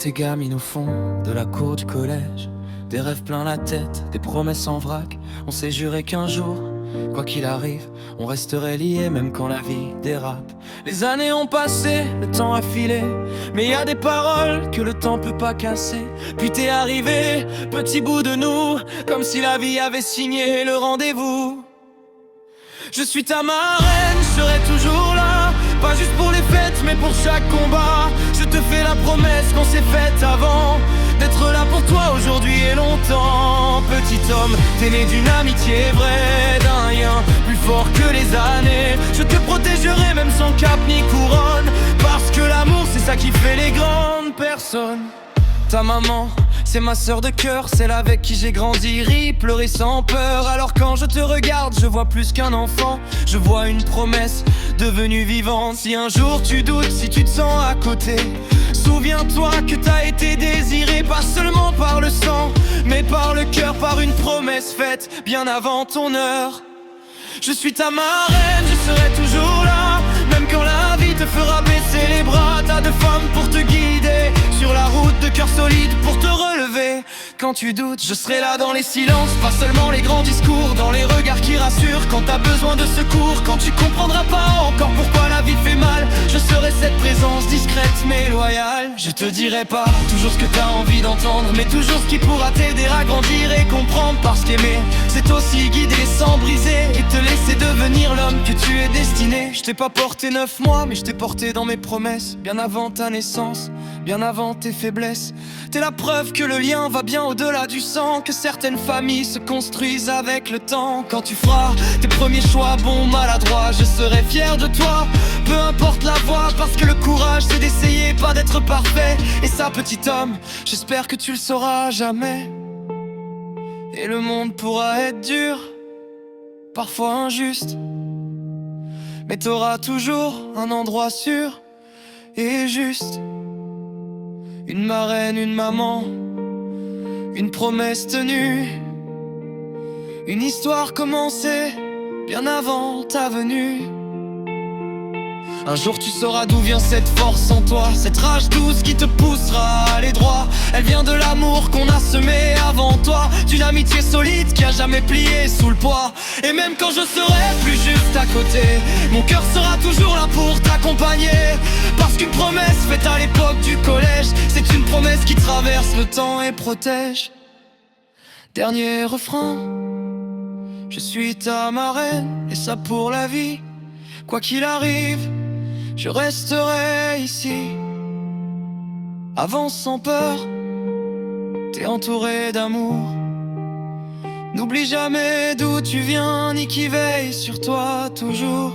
était gamine au fond de la cour du collège. Des rêves plein la tête, des promesses en vrac. On s'est juré qu'un jour, quoi qu'il arrive, on resterait liés même quand la vie dérape. Les années ont passé, le temps a filé, mais y a des paroles que le temps peut pas casser. Puis t'es arrivé, petit bout de nous, comme si la vie avait signé le rendez-vous. Je suis ta marraine, je serai toujours là, pas juste pour les fêtes mais pour chaque combat. Je te fais la promesse qu'on s'est faite avant, d'être là pour toi aujourd'hui et longtemps. Petit homme, t'es né d'une amitié vraie, d'un lien plus fort que les années. Je te protégerai même sans cap ni couronne, parce que l'amour c'est ça qui fait les grandes personnes. Ta maman, c'est ma sœur de cœur, celle avec qui j'ai grandi, ri, pleurer sans peur. Alors quand je te regarde, je vois plus qu'un enfant, je vois une promesse devenue vivante. Si un jour tu doutes, si tu te sens à côté, souviens-toi que t'as été désiré, pas seulement par le sang, mais par le cœur, par une promesse faite bien avant ton heure. Je suis ta marraine, je serai toujours là, même quand la vie te fera baisser les bras. T'as de femmes pour te guider sur la route, de cœur solide pour te relever. Quand tu doutes, je serai là dans les silences, pas seulement les grands discours, dans les regards qui rassurent. Quand t'as besoin de secours, quand tu comprendras pas encore pourquoi la vie fait mal, je serai cette présence discrète mais loyale. Je te dirai pas toujours ce que t'as envie d'entendre, mais toujours ce qui pourra t'aider à grandir et comprendre. Parce qu'aimer, c'est aussi guider sans briser et te laisser devenir l'homme que tu es destiné. Je t'ai pas porté 9 mois, mais je t'ai porté dans mes promesses, bien avant ta naissance, bien avant tes faiblesses. T'es la preuve que le lien va bien au-delà du sang, que certaines familles se construisent avec le temps. Quand tu feras tes premiers choix, bons, maladroits, je serai fier de toi, peu importe la voie. Parce que le courage c'est d'essayer, pas d'être parfait. Et ça, petit homme, j'espère que tu le sauras jamais. Et le monde pourra être dur, parfois injuste, mais t'auras toujours un endroit sûr et juste. Une marraine, une maman, une promesse tenue, une histoire commencée bien avant ta venue. Un jour tu sauras d'où vient cette force en toi, cette rage douce qui te poussera à aller droit. Elle vient de l'amour qu'on a semé avant toi, d'une amitié solide qui a jamais plié sous le poids. Et même quand je serai plus juste à côté, mon cœur sera toujours là pour t'accompagner. Parce qu'une promesse faite à l'époque du collège, c'est une promesse qui traverse le temps et protège. Dernier refrain, je suis ta marraine, et ça pour la vie. Quoi qu'il arrive, je resterai ici. Avance sans peur, t'es entouré d'amour. N'oublie jamais d'où tu viens, ni qui veille sur toi toujours.